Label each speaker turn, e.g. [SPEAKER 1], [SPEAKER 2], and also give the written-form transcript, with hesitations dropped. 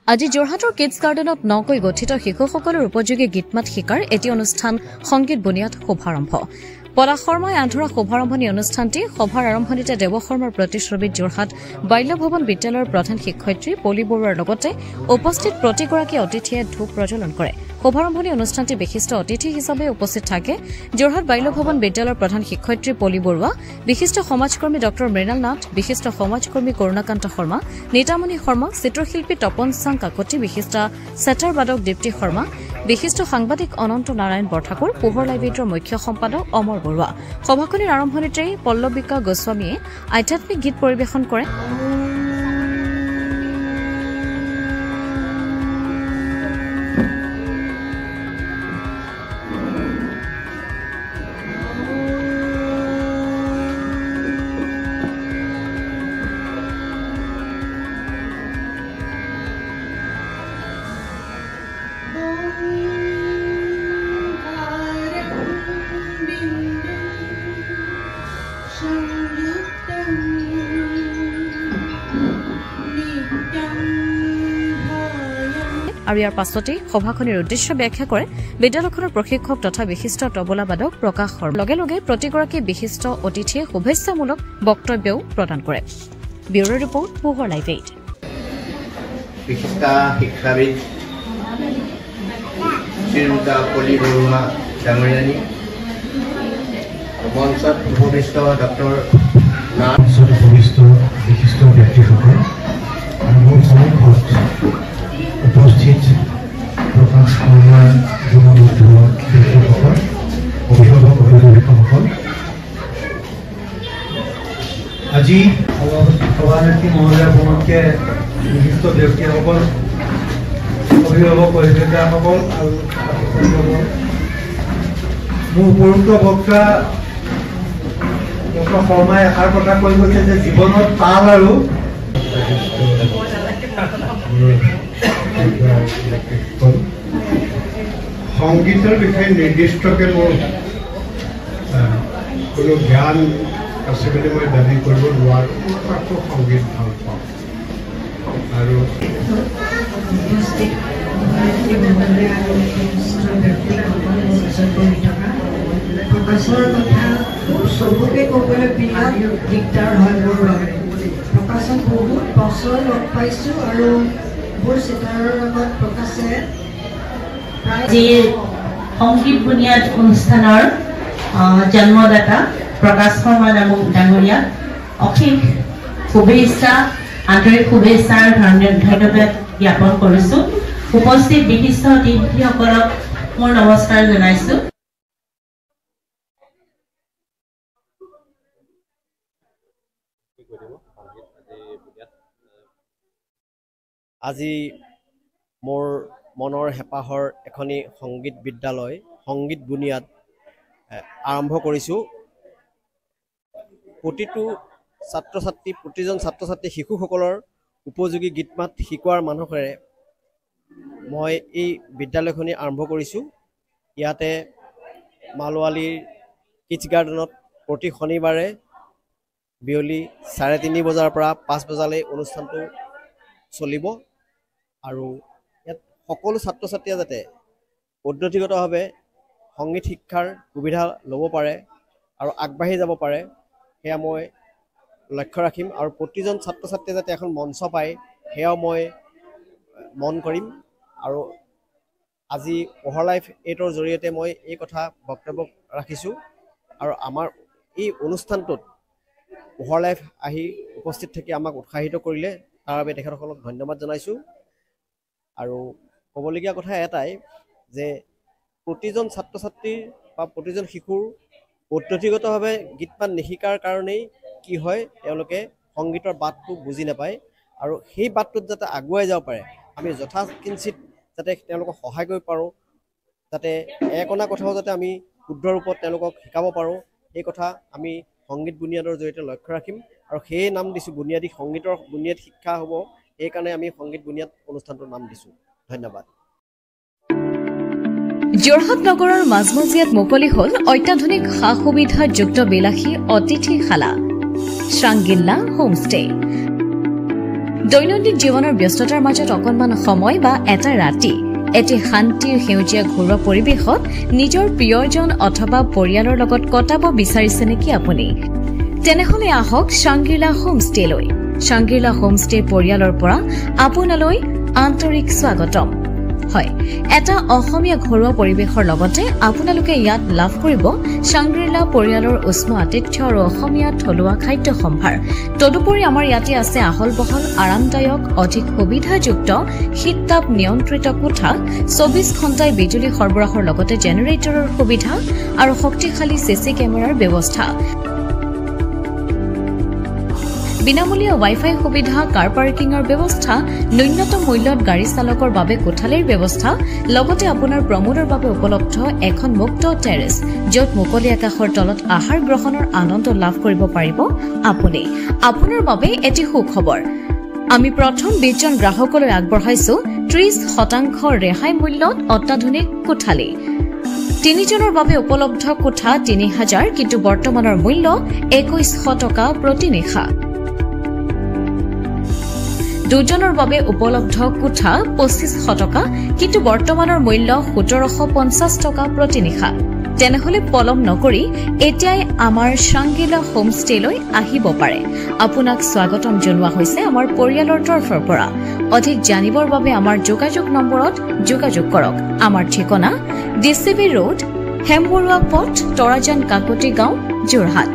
[SPEAKER 1] আজি যোৰহাটৰ কিডছ গাৰ্ডেনত নকৈ গঠিত শিশুসকলৰ উপযোগী গীতমাত শিকাৰ এটি অনুষ্ঠান সংগীত বুনিয়াদ শুভাৰম্ভ পলাশ শৰ্মাই আন্ধৰা শুভাৰম্ভণী অনুষ্ঠানটি সভাৰ আৰম্ভণিতে দেৱ শৰ্মাৰ প্ৰতিশ্ৰুতিত যোৰহাট বাল্য ভৱন বিদ্যালয়ৰ প্ৰধান শিক্ষয়িত্ৰী পলি বৰুৱাৰ লগতে উপস্থিত প্ৰতিগৰাকী অতিথিয়ে ধূপ প্ৰজ্বলন কৰে শুভাৰম্ভণী অনুষ্ঠানটি বিশিষ্ট অতিথি হিচাপে উপস্থিত থাকে যোৰহাট বাল্য ভৱন বিদ্যালয়ৰ প্ৰধান শিক্ষয়িত্ৰী পলি বৰুৱা বিশিষ্ট সমাজকৰ্মী ডক্টৰ মৃণাল নাথ বিশিষ্ট সমাজকৰ্মী কৰুণাকান্ত শৰ্মা নীতামণি শৰ্মা চিত্ৰশিল্পী তপন চাং কাকতি বিশিষ্ট সেটাৰ বাদক দীপ্তি শৰ্মা বিশিষ্ট সাংবাদিক অনন্ত নাৰায়ণ বৰঠাকুৰ পোহৰ লাইব্ৰেৰীৰ মুখ্য সম্পাদক অমৰ বৰুৱা সভাখনিৰ আৰম্ভণিতেই পল্লৱিকা গোস্বামীয়ে আধ্যাত্মিক গীত পৰিৱেশন কৰে আৰু ইয়াৰ পাছতেই সভাখনিৰ উদ্দেশ্য ব্যাখ্যা কৰে বিদ্যালয়খনৰ প্ৰশিক্ষক তথা বিশিষ্ট তবলাবাদক প্ৰকাশ শৰ্মা লগে লগে প্ৰতিগৰাকী বিশিষ্ট অতিথিয়ে শুভেচ্ছামূলক বক্তব্যও প্ৰদান কৰে ব্যুৰো ৰিপৰ্ট পোহৰ লাইভ 8
[SPEAKER 2] বিশিষ্ট শিক্ষাবিদ শ্ৰীমতী পলি বৰুৱা ডাঙৰীয়ানী মঞ্চত উপবিষ্ট ডক্টৰ নাথ উপবিষ্ট বিশিষ্ট ব্যক্তিসকল আৰু মোৰ সন্মুখত উপস্থিত প্ৰকাশ শৰ্মাৰ যুৱবন্ধু ব্যক্তিসকল অভিভাৱক অভিভাৱিকাসকল আজি সভানেত্ৰী মহোদয়া প্ৰমুখ্যে বিশিষ্ট ব্যক্তিসকল অভিভাৱক অভিভাৱিকাসকল আৰু মোৰ উপৰোক্ত বক্তা ডক্টৰ শৰ্মাই এষাৰ কথা কৈ গৈছে যে জীৱনত তাল আৰু সংগীতৰ বিষয়ে নিৰ্দিষ্টকৈ মোৰ কোনো জ্ঞান আছে বুলি মই দাবী কৰিব নোৱাৰোঁ মাত্ৰ সংগীত ভাল পাওঁ আৰু
[SPEAKER 3] প্ৰকাশৰ কথা চবকে ক'বলৈ বিৰাট দিগদাৰ হয় মোৰ বাবে প্ৰকাশক বহুত বছৰ লগ পাইছোঁ আৰু মোৰ চিটাৰৰ লগত প্ৰকাশে
[SPEAKER 4] যি সংগীত বুনিয়াদ অনুষ্ঠানৰ জন্মদাতা প্ৰকাশ শৰ্মা ডাঙৰীয়া অশেষ শুভেচ্ছা আন্তৰিক শুভেচ্ছা আৰু ধন্যবাদ জ্ঞাপন কৰিছোঁ উপস্থিত বিশিষ্ট অতিথিসকলক মোৰ নমস্কাৰ জনাইছোঁ
[SPEAKER 5] আজি মোৰ মনৰ হেঁপাহৰ এখনি সংগীত বিদ্যালয় সংগীত বুনিয়াদ আৰম্ভ কৰিছোঁ প্ৰতিটো প্ৰতিজন ছাত্ৰ ছাত্ৰী শিশুসকলৰ উপযোগী গীতমাত শিকোৱাৰ মানসেৰে মই এই বিদ্যালয়খনি আৰম্ভ কৰিছোঁ ইয়াতে মালৱালীৰ কিডছ গাৰ্ডেনত প্ৰতি শনিবাৰে বিয়লি 3:30 বজাৰ পৰা 5 বজালৈ অনুষ্ঠানটো চলিব আৰু ইয়াত সকলো ছাত্ৰ ছাত্ৰীয়ে যাতে পদ্ধতিগতভাৱে সংগীত শিক্ষাৰ সুবিধা ল'ব পাৰে আৰু আগবাঢ়ি যাব পাৰে সেয়া মই লক্ষ্য ৰাখিম আৰু প্ৰতিজন ছাত্ৰ ছাত্ৰীয়ে যাতে এখন মঞ্চ পায় সেয়াও মই মন কৰিম আৰু আজি পোহৰ লাইভ 8ৰ জৰিয়তে মই এই কথা বক্তব্য ৰাখিছোঁ আৰু আমাৰ এই অনুষ্ঠানটোত পোহৰ লাইভ আহি উপস্থিত থাকি আমাক উৎসাহিত কৰিলে তাৰ বাবে তেখেতসকলক ধন্যবাদ জনাইছোঁ আৰু ক'বলগীয়া কথা এটাই যে প্ৰতিজন ছাত্ৰ ছাত্ৰীৰ বা প্ৰতিজন শিশুৰ পদ্ধতিগতভাৱে গীতমাত নিশিকাৰ কাৰণেই কি হয় তেওঁলোকে সংগীতৰ বাটটো বুজি নাপায় আৰু সেই বাটটোত যাতে আগুৱাই যাব পাৰে আমি যথাকিঞ্চিত যাতে তেওঁলোকক সহায় কৰিব পাৰোঁ যাতে একনা কথাও যাতে আমি শুদ্ধ ৰূপত তেওঁলোকক শিকাব পাৰোঁ এই কথা আমি সংগীত বুনিয়াদৰ জৰিয়তে লক্ষ্য ৰাখিম আৰু সেই নাম দিছোঁ বুনিয়াদী সংগীতৰ বুনিয়াদ শিক্ষা হ'ব সেইকাৰণে আমি সংগীত বুনিয়াদ অনুষ্ঠানটোৰ নাম দিছোঁ ধন্যবাদ
[SPEAKER 1] যোৰহাট নগৰৰ মাজমজিয়াত মুকলি হ'ল অত্যাধুনিক সা সুবিধাযুক্ত বিলাসী অতিথিশালা শ্ৰাংগিল্লা হোমষ্টে দৈনন্দিন জীৱনৰ ব্যস্ততাৰ মাজত অকণমান সময় বা এটা ৰাতি এটি শান্তিৰ সেউজীয়া ঘৰুৱা পৰিৱেশত নিজৰ প্ৰিয়জন অথবা পৰিয়ালৰ লগত কটাব বিচাৰিছে নেকি আপুনি? তেনেহলে আহক শাংগ্ৰিলা হোমষ্টেলৈ। শাংগ্ৰিলা হোমষ্টে পৰিয়ালৰ পৰা আপোনালৈ আন্তৰিক স্বাগতম। হয়, এটা অসমীয়া ঘৰুৱা পৰিৱেশৰ লগতে আপোনালোকে ইয়াত লাভ কৰিব শাংগ্ৰিলা পৰিয়ালৰ উষ্ম আতিথ্য আৰু অসমীয়া থলুৱা খাদ্য সম্ভাৰ। তদুপৰি আমাৰ ইয়াতে আছে আহল বহল আৰামদায়ক অধিক সুবিধাযুক্ত শীততাপ নিয়ন্ত্ৰিত কোঠা, 24 ঘণ্টাই বিজুলী সৰবৰাহৰ লগতে জেনেৰেটৰৰ সুবিধা আৰু শক্তিশালী চিচি কেমেৰাৰ ব্যৱস্থা। বিনামূলীয়া ৱাইফাই সুবিধা, কাৰ পাৰ্কিঙৰ ব্যৱস্থা, ন্যূনতম মূল্যত গাড়ী চালকৰ বাবে কোঠালিৰ ব্যৱস্থা, লগতে আপোনাৰ প্ৰমোদৰ বাবে উপলব্ধ এখন মুক্ত টেৰেছ, য'ত মুকলি আকাশৰ তলত আহাৰ গ্ৰহণৰ আনন্দ লাভ কৰিব পাৰিব আপুনি। আপোনাৰ বাবে এটি সুখবৰ, আমি প্ৰথম 20 জন গ্ৰাহকলৈ আগবঢ়াইছো 30% ৰেহাই মূল্যত অত্যাধুনিক কোঠালি। 3 জনৰ বাবে উপলব্ধ কোঠা 3000, কিন্তু বৰ্তমানৰ মূল্য 2100 টকা প্ৰতি নিশা। 2 জনৰ বাবে উপলব্ধ কোঠা 2500 টকা, কিন্তু বৰ্তমানৰ মূল্য 1750 টকা প্ৰতি নিশা। তেনেহলে পলম নকৰি এতিয়াই আমাৰ শাংগ্ৰিলা হোমষ্টেলৈ আহিব পাৰে। আপোনাক স্বাগতম জনোৱা হৈছে আমাৰ পৰিয়ালৰ তৰফৰ পৰা। অধিক জানিবৰ বাবে আমাৰ যোগাযোগ নম্বৰত যোগাযোগ কৰক। আমাৰ ঠিকনা DCB ৰোড, হেমবৰুৱা পথ, তৰাজান কাকতি গাঁও, যোৰহাট।